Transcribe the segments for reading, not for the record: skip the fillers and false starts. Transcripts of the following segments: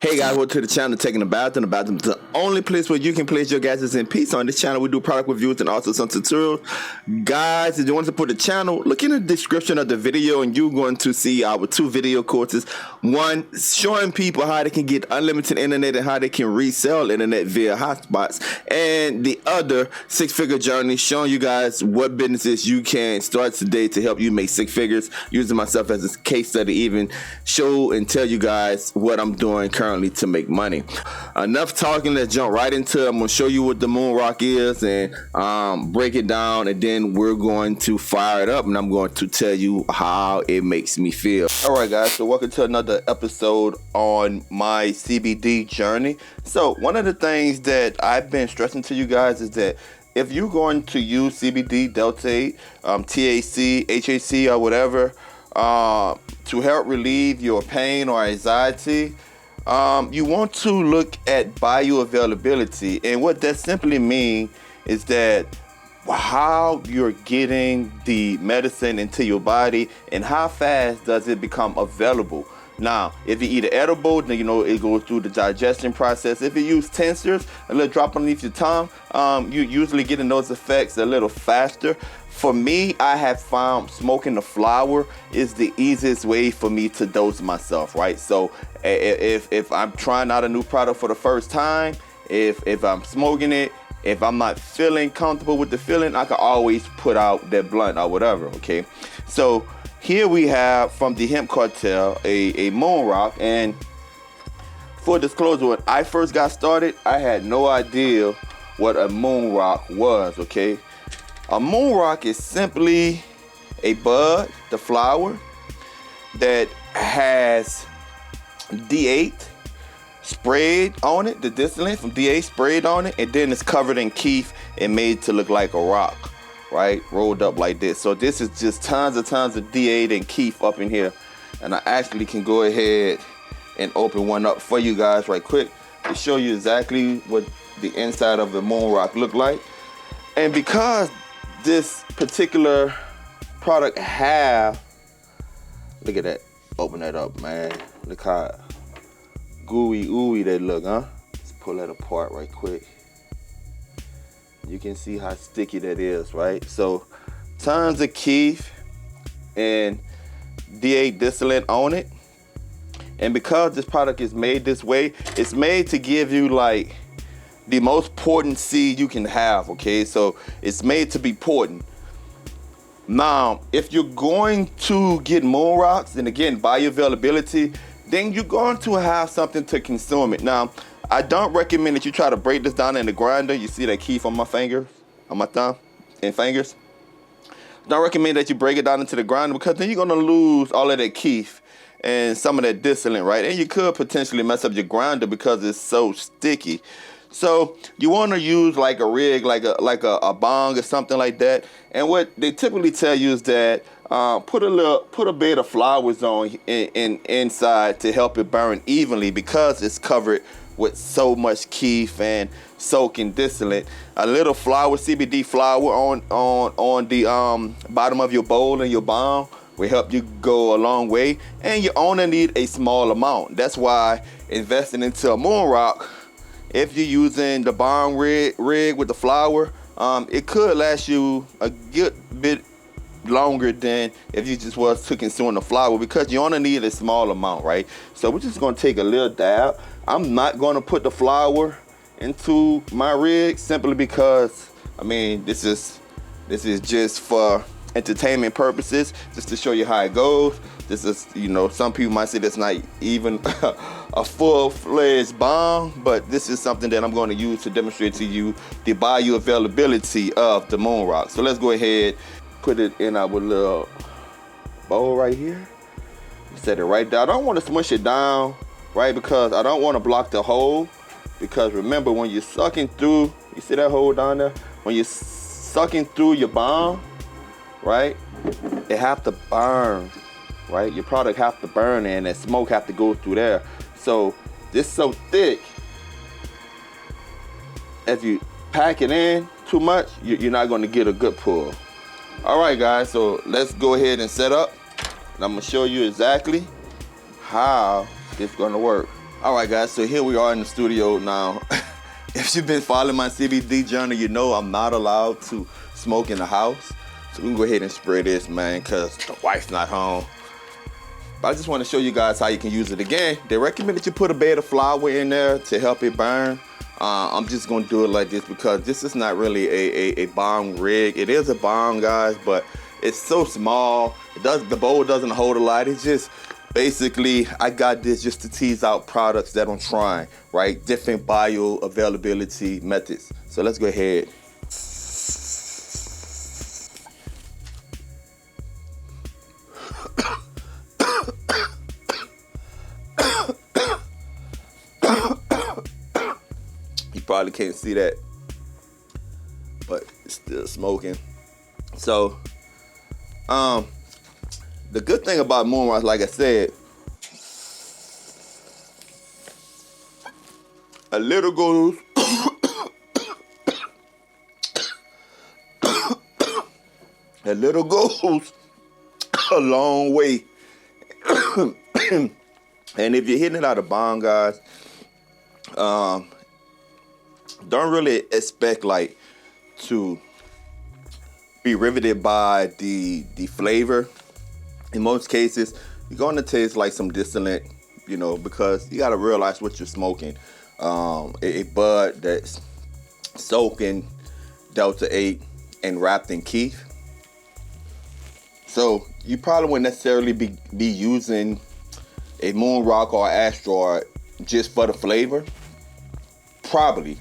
Hey guys, welcome to the channel, Taking the Bathroom. The bathroom is the only place where you can place your gadgets in peace. On this channel, we do product reviews and also some tutorials. Guys, if you want to support the channel, look in the description of the video and you're going to see our 2 video courses. One, showing people how they can get unlimited internet and how they can resell internet via hotspots. And the other, 6-figure journey, showing you guys what businesses you can start today to help you make 6 figures. Using myself as a case study, even show and tell you guys what I'm doing currently to make money. Enough talking, let's jump right into it. I'm going to show you what the moon rock is and break it down, and then we're going to fire it up and I'm going to tell you how it makes me feel. Alright guys, so welcome to another episode on my CBD journey. So one of the things that I've been stressing to you guys is that if you're going to use CBD, Delta 8, THC, HAC or whatever to help relieve your pain or anxiety, you want to look at bioavailability, and what that simply means is that how you're getting the medicine into your body and how fast does it become available. Now, if you eat an edible, then you know it goes through the digestion process. If you use tinctures, a little drop underneath your tongue, you usually getting those effects a little faster. For me, I have found smoking the flower is the easiest way for me to dose myself, right? So if I'm trying out a new product for the first time, if I'm smoking it, if I'm not feeling comfortable with the feeling, I can always put out that blunt or whatever, okay? So here we have from the Hemp Cartel a moon rock, and for disclosure, when I first got started, I had no idea what a moon rock was, okay? A moon rock is simply a bud, the flower, that has D8 sprayed on it, the distillate from D8 sprayed on it, and then it's covered in keef and made to look like a rock, right? Rolled up like this. So this is just tons of D8 and keef up in here. And I actually can go ahead and open one up for you guys right quick to show you exactly what the inside of the moon rock look like. And because this particular product have, look at that, open that up, man. Look how gooey ooey they look, huh? Let's pull that apart right quick. You can see how sticky that is, right? So tons of keef and D8 distillate on it. And because this product is made this way, it's made to give you like the most potent seed you can have, okay? So it's made to be potent. Now, if you're going to get moon rocks, and again, bioavailability, then you're going to have something to consume it. Now, I don't recommend that you try to break this down in the grinder. You see that keef on my finger, on my thumb and fingers? Don't recommend that you break it down into the grinder, because then you're gonna lose all of that keef and some of that distillate, right? And you could potentially mess up your grinder because it's so sticky. So you want to use like a rig, like a bong or something like that. And what they typically tell you is that put a bit of flowers on inside to help it burn evenly, because it's covered with so much keef and soaking distillate. A little flower, CBD flower on the bottom of your bowl and your bong will help you go a long way. And you only need a small amount. That's why investing into a moon rock, if you're using the bong rig with the flower, it could last you a good bit longer than if you just was to consume the flower, because you only need a small amount, right? So we're just gonna take a little dab. I'm not gonna put the flower into my rig simply because, I mean, this is just for entertainment purposes, just to show you how it goes. This is, you know, some people might say that's not even a full-fledged bomb, but this is something that I'm going to use to demonstrate to you the bioavailability of the moon rock. So let's go ahead, put it in our little bowl right here. Set it right down. I don't want to smush it down, right, because I don't want to block the hole. Because remember, when you're sucking through, you see that hole down there? When you're sucking through your bomb, right, it have to burn, right? Your product have to burn, and that smoke have to go through there. So this so thick, if you pack it in too much, you're not going to get a good pull. All right, guys, so let's go ahead and set up, and I'm going to show you exactly how it's going to work. All right, guys, so here we are in the studio now. If you've been following my CBD journey, you know I'm not allowed to smoke in the house. So we can go ahead and spray this, man, because the wife's not home. But I just want to show you guys how you can use it. Again, they recommend that you put a bed of flour in there to help it burn. I'm just going to do it like this because this is not really a bong rig. It is a bong, guys, but it's so small. The bowl doesn't hold a lot. It's just basically, I got this just to tease out products that I'm trying, right? Different bioavailability methods. So let's go ahead. You probably can't see that, but it's still smoking. So, the good thing about moon rocks, like I said, a little goes a little goes a long way. And if you're hitting it out of bong, guys, don't really expect like to be riveted by the flavor. In most cases, you're going to taste like some distillate, you know, because you got to realize what you're smoking. A bud that's soaked in Delta 8 and wrapped in keef. So you probably wouldn't necessarily be using a moon rock or asteroid just for the flavor. Probably.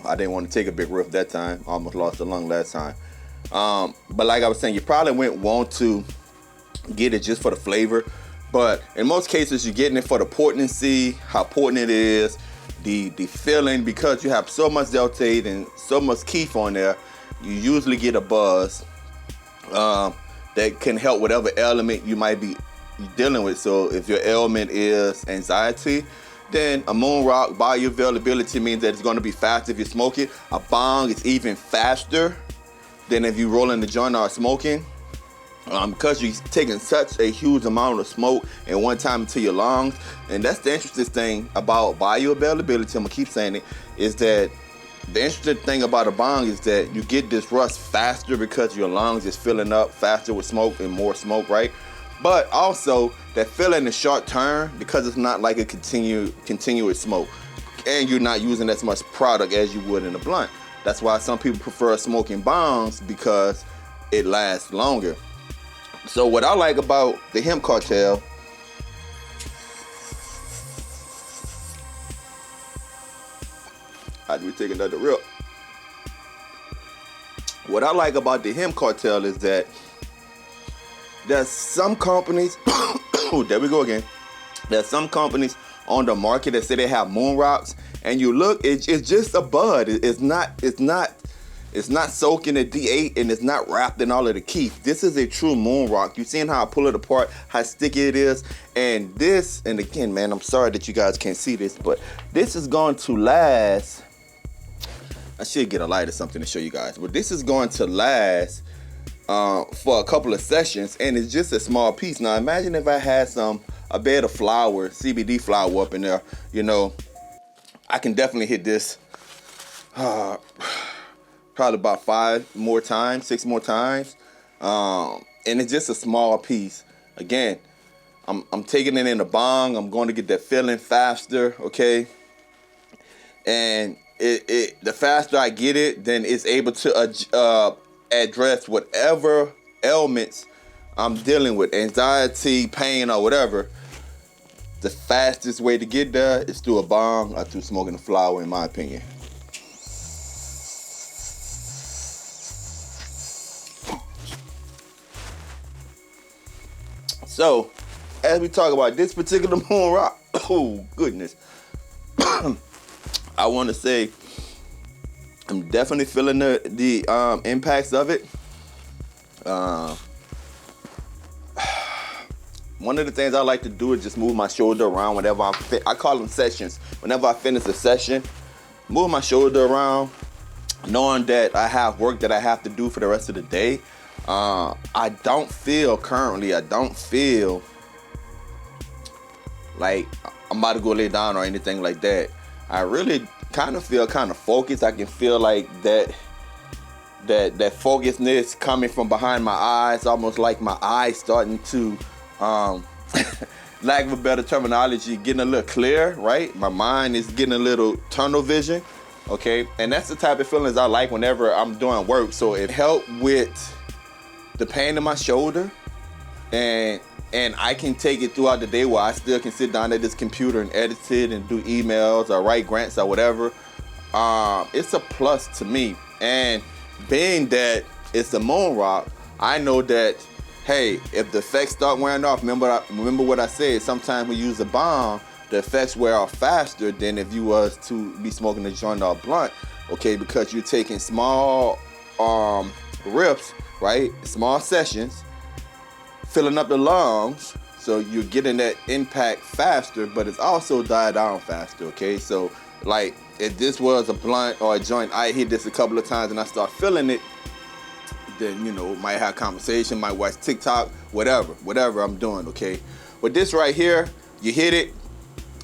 I didn't want to take a big riff that time. Almost lost a lung last time. But like I was saying, you probably wouldn't want to get it just for the flavor. But in most cases, you're getting it for the potency, how potent it is, the feeling, because you have so much Delta 8 and so much keef on there, you usually get a buzz that can help whatever element you might be dealing with. So if your ailment is anxiety, then a moon rock bioavailability means that it's going to be faster if you smoke it. A bong is even faster than if you roll in the joint or smoking, because you're taking such a huge amount of smoke at one time into your lungs. And that's the interesting thing about bioavailability. I'm gonna keep saying it, is that the interesting thing about a bong is that you get this rush faster because your lungs is filling up faster with smoke and more smoke, right? But also that feeling is short term because it's not like a continuous smoke, and you're not using as much product as you would in a blunt. That's why some people prefer smoking bongs, because it lasts longer. So what I like about the Hemp Cartel, how do we take another rip? What I like about the Hemp Cartel is that there's some companies, there we go again. There's some companies on the market that say they have moon rocks, and you look, it's just a bud. It's not soaking the D8, and it's not wrapped in all of the keef. This is a true moon rock. You seen how I pull it apart, how sticky it is, and this, and again, man, I'm sorry that you guys can't see this, but this is going to last. I should get a light or something to show you guys, but this is going to last for a couple of sessions, and it's just a small piece. Now imagine if I had a bed of flour, CBD flour up in there, you know, I can definitely hit this probably about 6 more times, and it's just a small piece. Again, I'm taking it in a bong. I'm going to get that feeling faster, okay? And the faster I get it, then it's able to address whatever ailments I'm dealing with, anxiety, pain, or whatever. The fastest way to get there is through a bong or through smoking the flower, in my opinion. So, as we talk about this particular moon rock, oh goodness, I want to say I'm definitely feeling the impacts of it. One of the things I like to do is just move my shoulder around whenever I call them sessions. Whenever I finish a session, move my shoulder around, knowing that I have work that I have to do for the rest of the day. I don't feel like I'm about to go lay down or anything like that. I really kind of feel kind of focused. I can feel like that focusedness coming from behind my eyes, almost like my eyes starting to, lack of a better terminology, getting a little clear, right? My mind is getting a little tunnel vision, okay? And that's the type of feelings I like whenever I'm doing work. So it helped with the pain in my shoulder, and I can take it throughout the day where I still can sit down at this computer and edit it and do emails or write grants or whatever. It's a plus to me. And being that it's the moon rock, I know that, hey, if the effects start wearing off, remember what I said, sometimes when you use a bomb, the effects wear off faster than if you was to be smoking a joint or a blunt, okay, because you're taking small rips, right, small sessions, filling up the lungs, so you're getting that impact faster, but it's also died down faster, okay? So, like, if this was a blunt or a joint, I hit this a couple of times and I start feeling it, then, you know, might have conversation, might watch TikTok, whatever I'm doing, okay? But this right here, you hit it,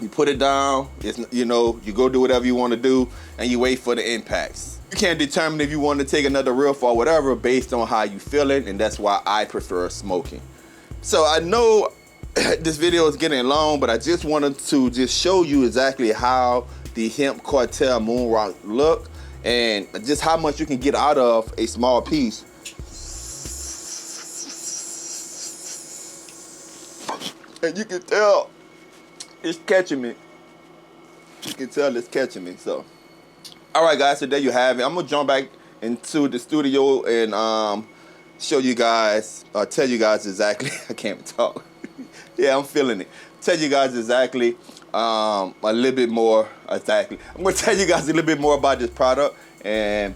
you put it down, it's, you know, you go do whatever you want to do, and you wait for the impacts. You can't determine if you want to take another riff or whatever based on how you feeling, and that's why I prefer smoking. So I know this video is getting long, but I just wanted to just show you exactly how the Hemp Cartel Moon Rock look and just how much you can get out of a small piece. And you can tell it's catching me. You can tell it's catching me. So, all right, guys, so there you have it. I'm gonna jump back into the studio and show you guys, tell you guys exactly. I can't talk. Yeah, I'm feeling it. Tell you guys exactly a little bit more. Exactly. I'm gonna tell you guys a little bit more about this product, and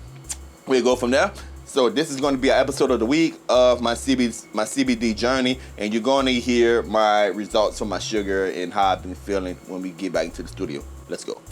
we'll go from there. So this is going to be an episode of the week of my CBD journey, and you're going to hear my results from my sugar and how I've been feeling when we get back into the studio. Let's go.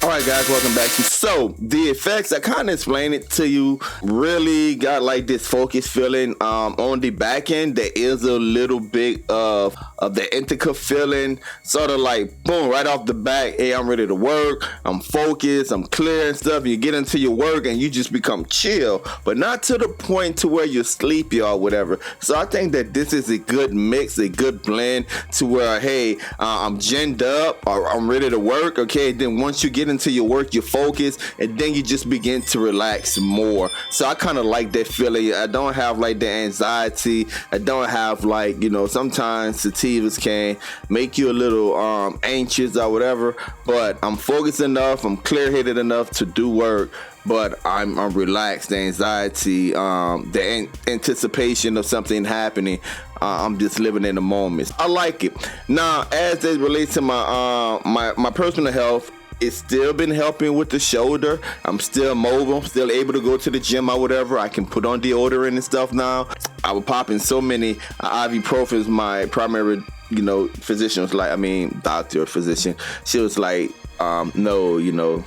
All right, guys, welcome back. So the effects, I kind of explained it to you, really got like this focus feeling. On the back end, there is a little bit of the indica feeling, sort of like boom, right off the back. Hey, I'm ready to work. I'm focused. I'm clear and stuff. You get into your work and you just become chill, but not to the point to where you're sleepy or whatever. So I think that this is a good mix, a good blend to where, hey, I'm ginned up or I'm ready to work. Okay, then once you get into your work, you focus, and then you just begin to relax more. So I kind of like that feeling. I don't have like the anxiety. I don't have like, you know, sometimes sativas can make you a little anxious or whatever, but I'm focused enough, I'm clear-headed enough to do work, but I'm relaxed. The anxiety, the anticipation of something happening, I'm just living in the moment. I like it. Now, as it relates to my personal health, it's still been helping with the shoulder. I'm still mobile. I'm still able to go to the gym or whatever. I can put on deodorant and stuff now. I was popping so many ibuprofens. My primary, you know, physician was like, doctor or physician. She was like, no, you know,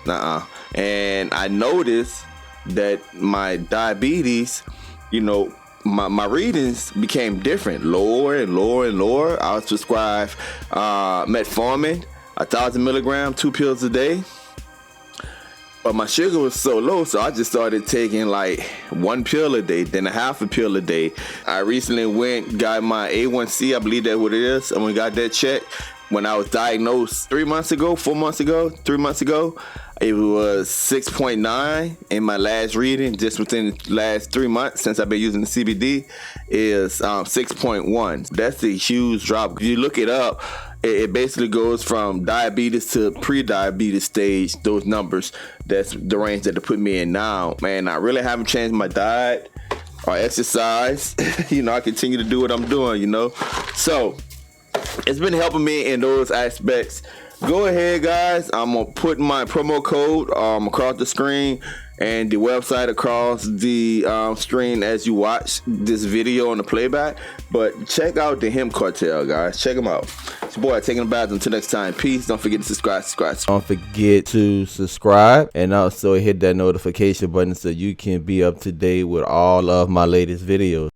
nuh-uh. And I noticed that my diabetes, you know, my readings became different, lower and lower and lower. I was prescribed metformin, 1,000 milligrams, 2 pills a day. But my sugar was so low, so I just started taking like 1 pill a day, then a half a pill a day. I recently got my A1C, I believe that's what it is. I got that checked when I was diagnosed 3 months ago, it was 6.9, and my last reading, just within the last 3 months since I've been using the CBD, is 6.1. That's a huge drop. If you look it up, it basically goes from diabetes to pre-diabetes stage, those numbers. That's the range that they put me in now. Man, I really haven't changed my diet or exercise. You know, I continue to do what I'm doing, you know. So it's been helping me in those aspects. Go ahead, guys. I'm gonna put my promo code across the screen and the website across the screen as you watch this video on the playback. But check out the Hemp Cartel, guys. Check them out. It's your boy Taking a Bath. Until next time, peace. Don't forget to subscribe. Don't forget to subscribe and also hit that notification button so you can be up to date with all of my latest videos.